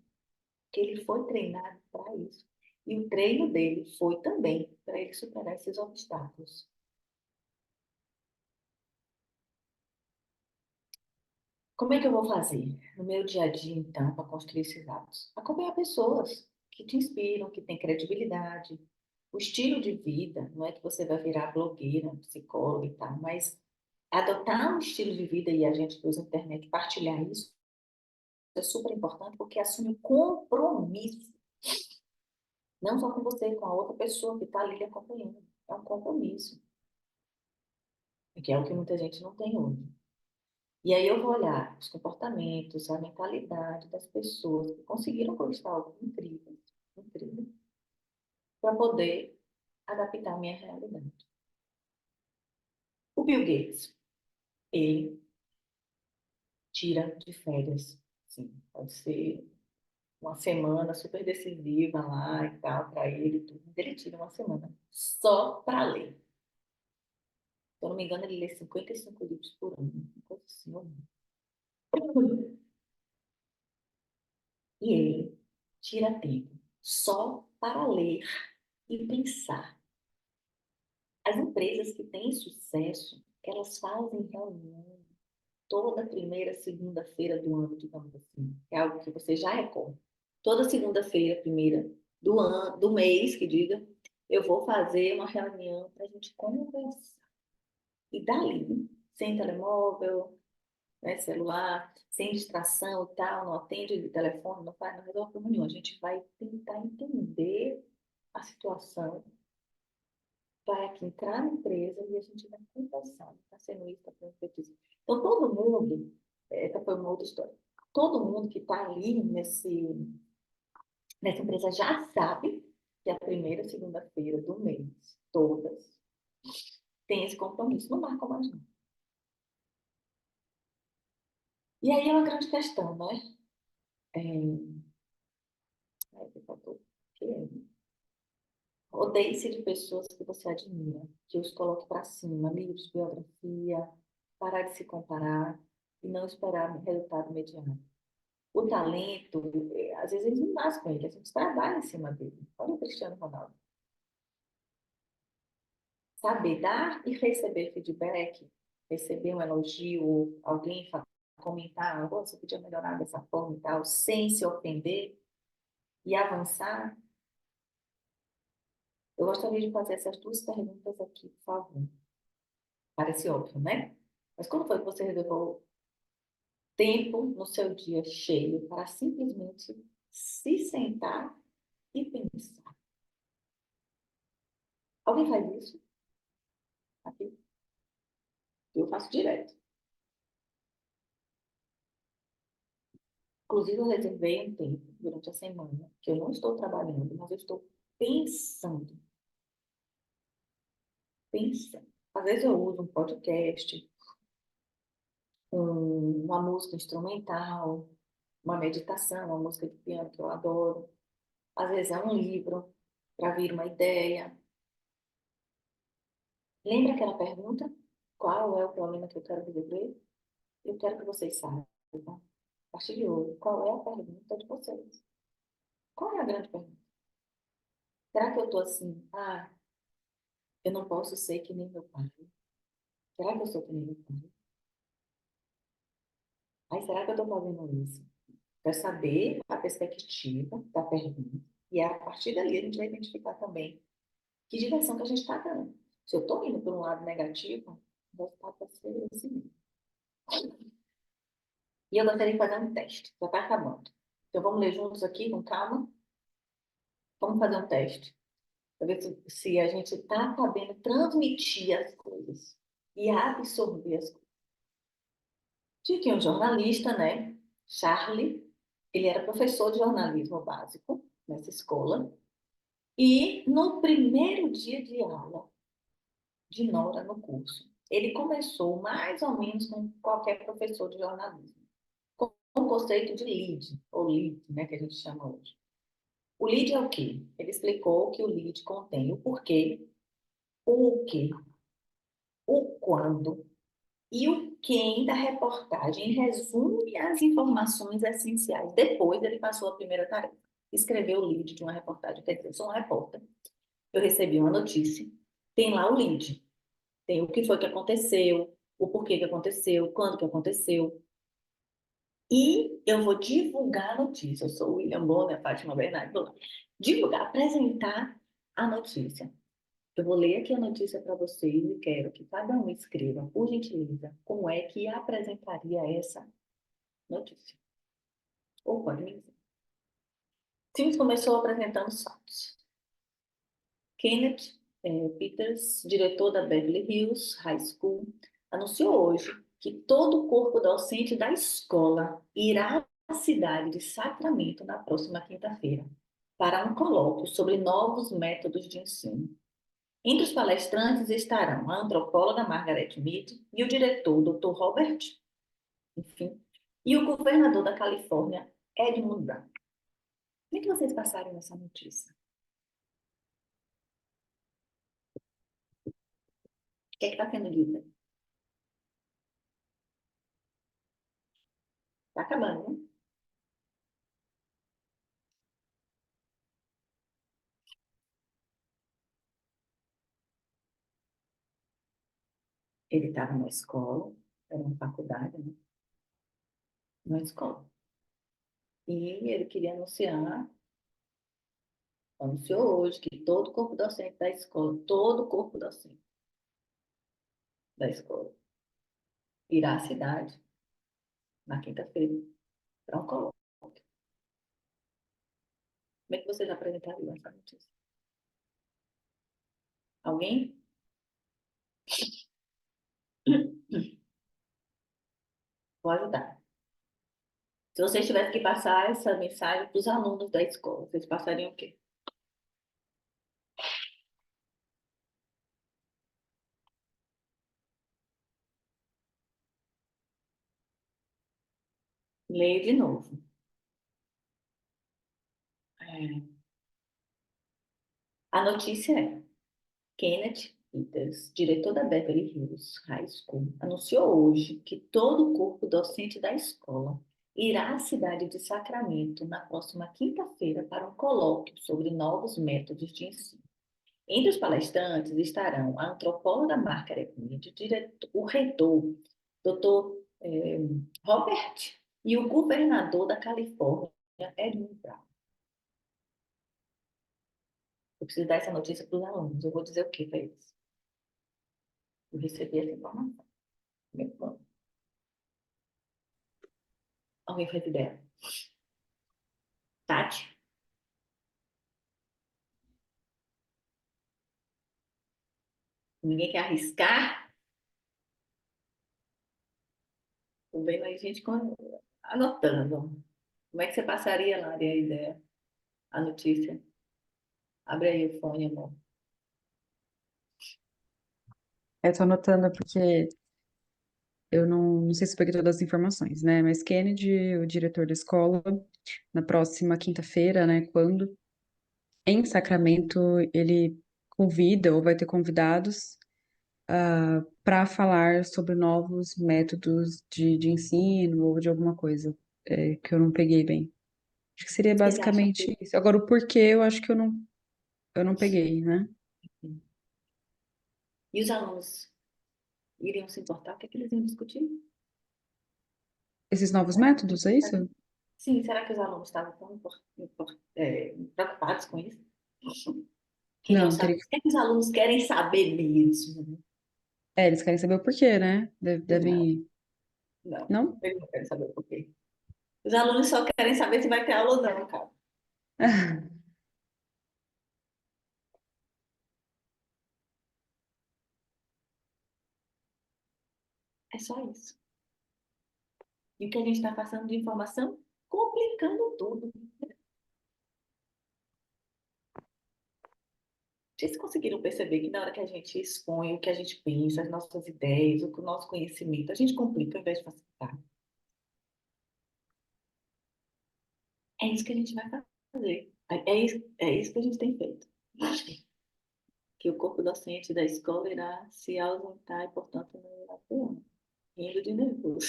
Que ele foi treinado para isso. E o treino dele foi também para ele superar esses obstáculos. Como é que eu vou fazer no meu dia a dia, então, para construir esses hábitos? Acompanhar pessoas que te inspiram, que têm credibilidade. O estilo de vida, não é que você vai virar blogueira, psicóloga e tal, mas adotar um estilo de vida e a gente que usa a internet partilhar isso é super importante porque assume compromisso, não só com você, com a outra pessoa que está ali lhe acompanhando. É um compromisso, que é o que muita gente não tem hoje. E aí eu vou olhar os comportamentos, a mentalidade das pessoas que conseguiram conquistar algo incrível, incrível, para poder adaptar a minha realidade. O Bill Gates, ele tira de férias, sim, pode ser uma semana super decisiva lá e tal, para ele, tudo. Ele tira uma semana só para ler. Se eu não me engano, ele lê 55 livros por ano, uma coisa assim, e ele tira tempo só para ler e pensar. As empresas que têm sucesso, elas fazem reunião toda primeira segunda-feira do ano, digamos assim. É algo que você já recorre. Toda segunda-feira, primeira do ano, do mês, que diga, eu vou fazer uma reunião para a gente conversar. E dali, sem telemóvel, né, celular, sem distração e tal, não atende de telefone, não faz, não resolve problema nenhum. A gente vai tentar entender a situação, vai aqui entrar na empresa e a gente vai conversar. Está sendo isso, está sendo feito isso. Então, todo mundo, essa foi uma outra história, todo mundo que está ali nessa empresa já sabe que a primeira segunda-feira do mês, todas, tem esse compromisso, não marca mais não. E aí é uma grande questão, né? É, que é, rodeie-se de pessoas que você admira, que os coloque para cima, livros, biografia, parar de se comparar e não esperar resultado imediato. O talento, às vezes a gente não nasce com ele, a gente trabalha em cima dele. Olha o Cristiano Ronaldo. Saber dar e receber feedback, receber um elogio, alguém comentar, oh, você podia melhorar dessa forma e tal, sem se ofender e avançar. Eu gostaria de fazer essas duas perguntas aqui, por favor. Parece óbvio, né? Mas como foi que você reservou tempo no seu dia cheio para simplesmente se sentar e pensar? Alguém faz isso? Aqui? Eu faço direto. Inclusive, eu reservei um tempo durante a semana que eu não estou trabalhando, mas eu estou pensando. Pensando. Às vezes eu uso um podcast, uma música instrumental, uma meditação, uma música de piano que eu adoro. Às vezes é um livro para vir uma ideia. Lembra aquela pergunta? Qual é o problema que eu quero resolver? Eu quero que vocês saibam, a partir de hoje, qual é a pergunta de vocês? Qual é a grande pergunta? Será que eu estou assim, eu não posso ser que nem meu pai? Será que eu sou que nem meu pai? Ai, será que eu estou fazendo isso? Quero saber a perspectiva da pergunta. E a partir dali a gente vai identificar também que direção que a gente está dando. Se eu estou indo por um lado negativo, o resultado vai ser esse mesmo. E eu gostaria de fazer um teste. Já está acabando. Então vamos ler juntos aqui, com calma. Vamos fazer um teste. Para ver se a gente está sabendo transmitir as coisas e absorver as coisas. Tinha aqui um jornalista, né? Charlie. Ele era professor de jornalismo básico nessa escola. E no primeiro dia de aula de Nora no curso, ele começou mais ou menos com qualquer professor de jornalismo, com o conceito de lead, ou lead, né, que a gente chama hoje. O lead é o quê? Ele explicou que o lead contém o porquê, o quê, o quando e o quem da reportagem resume as informações essenciais. Depois ele passou a primeira tarefa, escrever o lead de uma reportagem. Quer dizer, eu sou uma repórter, eu recebi uma notícia, tem lá o lead, tem o que foi que aconteceu, o porquê que aconteceu, quando que aconteceu. E eu vou divulgar a notícia. Eu sou o William Bonner, Fátima Bernardes, vou lá. Divulgar, apresentar a notícia. Eu vou ler aqui a notícia para vocês e quero que cada um escreva, por gentileza, como é que apresentaria essa notícia. Ou pode me dizer. Sims começou apresentando os fatos. Kenneth Peters, diretor da Beverly Hills High School, anunciou hoje que todo o corpo docente da escola irá à cidade de Sacramento na próxima quinta-feira para um colóquio sobre novos métodos de ensino. Entre os palestrantes estarão a antropóloga Margaret Mead e o diretor Dr. Robert, enfim, e o governador da Califórnia, Edmund Brown. Como é que vocês passaram essa notícia? O que é que está sendo dito? Está acabando, né? Ele estava na escola, era uma faculdade, né? Na escola. E ele queria anunciou hoje que todo o corpo docente da escola, todo o corpo docente da escola, irá à cidade na quinta-feira para um colóquio. Como é que vocês apresentariam essa notícia? Alguém? Vou ajudar. Se vocês tivessem que passar essa mensagem para os alunos da escola, vocês passariam o quê? Leio de novo. É, a notícia é: Kenneth Peters, diretor da Beverly Hills High School, anunciou hoje que todo o corpo docente da escola irá à cidade de Sacramento na próxima quinta-feira para um colóquio sobre novos métodos de ensino. Entre os palestrantes estarão a antropóloga Margaret Mead, o reitor, Dr. Robert, e o governador da Califórnia, Edmund Brown. Eu preciso dar essa notícia para os alunos. Eu vou dizer o que para eles? Eu recebi essa informação. Muito bom. Alguém faz ideia? Tati? Ninguém quer arriscar? Tô vendo aí gente anotando. Como é que você passaria lá a ideia, a notícia? Abre aí o fone, amor.
Eu tô anotando porque eu não sei se peguei todas as informações, né? Mas Kennedy, o diretor da escola, na próxima quinta-feira, né? Quando em Sacramento ele convida ou vai ter convidados para falar sobre novos métodos de ensino ou de alguma coisa que eu não peguei bem. Acho que seria
Vocês acham
basicamente
que...
isso. Agora, o porquê eu acho que eu não peguei, né?
E os alunos iriam se importar? O que é que eles iam discutir?
Esses novos métodos, é
Será-
isso?
Sim, será que os alunos estavam tão preocupados com isso? Queriam
Não,
saber.
teria
O que é que os alunos querem saber mesmo?
eles querem saber o porquê, né?
Não,
Devem.
não.
Não?
Eles não querem saber por quê. Os alunos só querem saber se vai ter aula ou não, cara. É só isso. E o que a gente está passando de informação? Complicando tudo. Vocês conseguiram perceber que na hora que a gente expõe o que a gente pensa, as nossas ideias, o nosso conhecimento, a gente complica ao invés de facilitar? É isso que a gente vai fazer. É isso que a gente tem feito. Que o corpo docente da escola irá se ausentar e, portanto, não irá ter aula. Rindo de nervoso.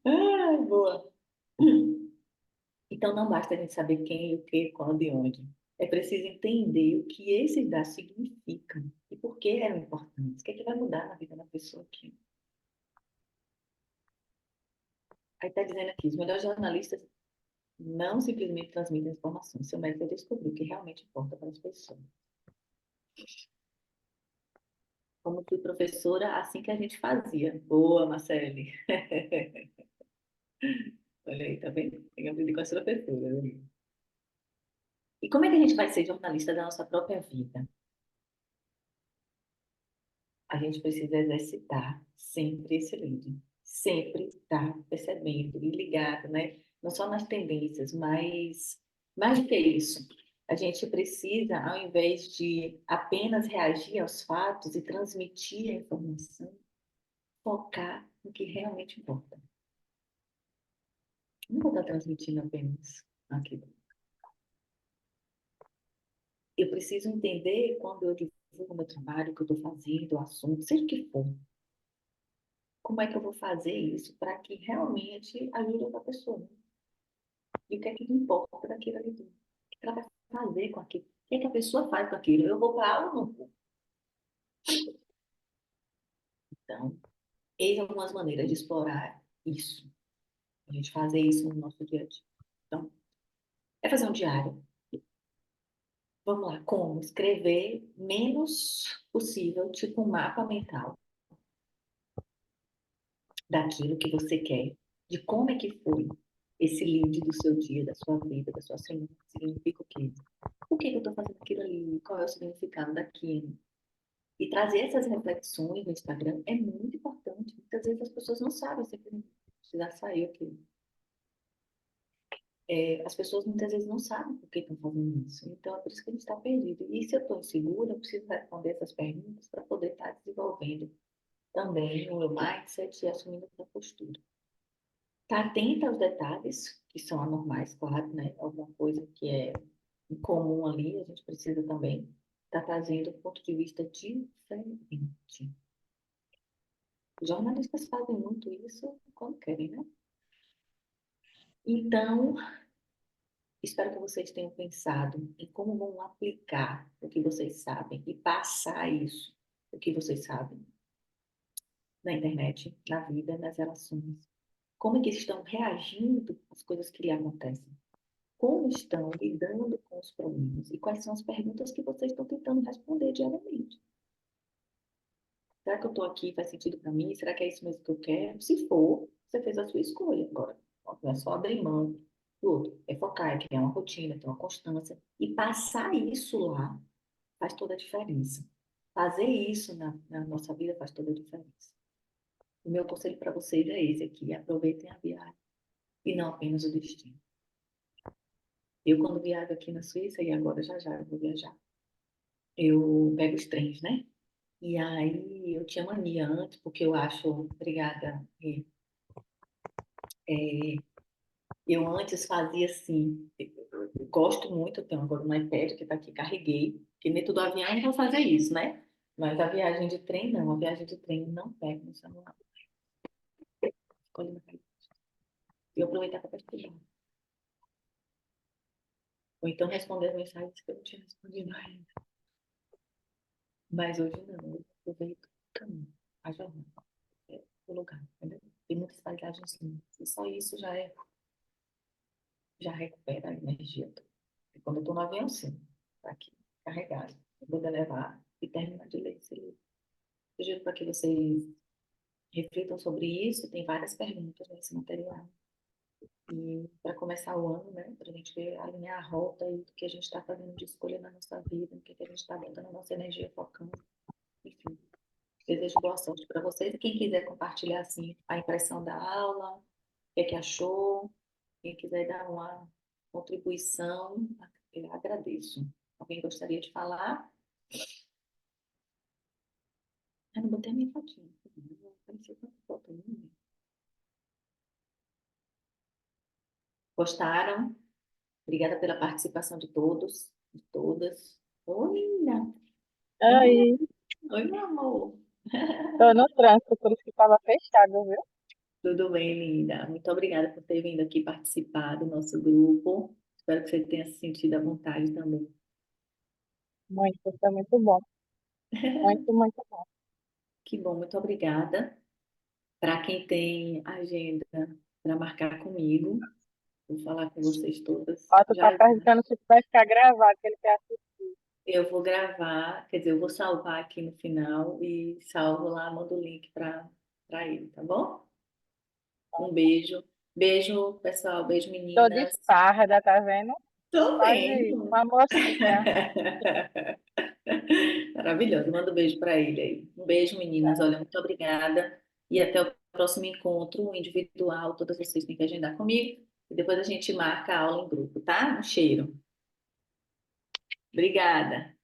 Ai, boa. Então, não basta a gente saber quem, o que, quando e onde. É preciso entender o que esses dados significam e por que eram importantes. O que é que vai mudar na vida da pessoa aqui? Aí está dizendo aqui, os melhores jornalistas não simplesmente transmitem informações. Seu método é descobrir o que realmente importa para as pessoas. Como fui professora, assim que a gente fazia. Boa, Marcele. Olha aí, tá vendo? Tem que aprender com a sua professora. Né? E como é que a gente vai ser jornalista da nossa própria vida? A gente precisa exercitar sempre esse lindo. Sempre estar percebendo e ligado, né? Não só nas tendências, mas mais do que isso. A gente precisa, ao invés de apenas reagir aos fatos e transmitir a informação, focar no que realmente importa. Não vou estar transmitindo apenas aquilo. Eu preciso entender quando eu divulgo o meu trabalho, o que eu estou fazendo, o assunto, seja o que for. Como é que eu vou fazer isso para que realmente ajude outra pessoa? Né? E o que é que importa daquilo ali? O que ela vai fazer com aquilo? O que é que a pessoa faz com aquilo? Eu vou para aula ou não vou? Então, eis algumas maneiras de explorar isso. A gente fazer isso no nosso dia a dia. Então, é fazer um diário. Vamos lá, como escrever menos possível, tipo um mapa mental daquilo que você quer, de como é que foi esse lead do seu dia, da sua vida, da sua semana, significa o quê? Por que que eu estou fazendo aquilo ali? Qual é o significado daquilo? E trazer essas reflexões no Instagram é muito importante. Muitas vezes as pessoas não sabem se já saiu aquilo. As pessoas muitas vezes não sabem por que estão fazendo isso. Então, é por isso que a gente está perdido. E se eu estou insegura, eu preciso responder essas perguntas para poder estar desenvolvendo também o meu mindset e assumindo essa postura. Estar atenta aos detalhes, que são anormais, claro, né? Alguma coisa que é incomum ali, a gente precisa também estar trazendo um ponto de vista diferente. Os jornalistas fazem muito isso quando querem, né? Então, espero que vocês tenham pensado em como vão aplicar o que vocês sabem e passar isso, o que vocês sabem, na internet, na vida, nas relações. Como é que estão reagindo às coisas que lhe acontecem? Como estão lidando com os problemas? E quais são as perguntas que vocês estão tentando responder diariamente? Será que eu estou aqui, faz sentido para mim? Será que é isso mesmo que eu quero? Se for, você fez a sua escolha agora. Não é só abrir mão do outro. É focar, é criar uma rotina, ter uma constância. E passar isso lá faz toda a diferença. Fazer isso na nossa vida faz toda a diferença. O meu conselho para vocês é esse aqui. Aproveitem a viagem e não apenas o destino. Eu, quando viajo aqui na Suíça, e agora já eu vou viajar, eu pego os trens, né? E aí eu tinha mania antes, porque eu acho, obrigada, eu antes fazia assim, eu gosto muito, eu tenho agora um iPad que está aqui, carreguei, que nem todo avião eu vou fazer isso, né? Mas a viagem de trem não, a viagem de trem não pega no celular, escolhe na cabeça. E eu aproveitar para pesquisar. Ou então responder as mensagens que eu não tinha respondido ainda. Mas hoje não, eu aproveito o caminho, a jornada, o lugar, entendeu? Tem muitas paisagens lindas, e só isso já recupera a energia toda. E quando eu estou no avião, sim, tá aqui, carregado. Eu vou levar e terminar de ler esse livro. Sugiro para que vocês reflitam sobre isso, tem várias perguntas nesse material. E para começar o ano, né, para a gente ver, alinhar a rota e o que a gente está fazendo de escolha na nossa vida, o que a gente está botando a nossa energia focando, enfim. Desejo boa sorte para vocês e quem quiser compartilhar assim a impressão da aula, o que é que achou, quem quiser dar uma contribuição, eu agradeço. Alguém gostaria de falar? Eu não botei a minha fotinha. Não apareceu tanta foto, não. Gostaram? Obrigada pela participação de todos, de todas. Oi, linda. Oi,
Aí,
oi, meu amor.
tô no trânsito, por isso que tava fechado, viu?
Tudo bem, linda? Muito obrigada por ter vindo aqui participar do nosso grupo. Espero que você tenha se sentido à vontade também.
Muito, foi muito bom. Muito, muito bom.
Que bom, muito obrigada. Para quem tem agenda para marcar comigo, vou falar com vocês todas
Ó, tu tá
já já.
perguntando se vai ficar gravado, que ele quer assistir.
Eu vou gravar, quer dizer, eu vou salvar aqui no final e salvo lá, mando o link para ele, tá bom? Um beijo. Beijo, pessoal. Beijo,
Tô de
meninas.
farda, tá vendo?
Tô
Quase
vendo.
uma mocinha.
Maravilhoso. Manda um beijo para ele aí. Um beijo, meninas. Olha, muito obrigada. E até o próximo encontro individual. Todas vocês têm que agendar comigo. E depois a gente marca a aula em grupo, tá? Um cheiro. Obrigada.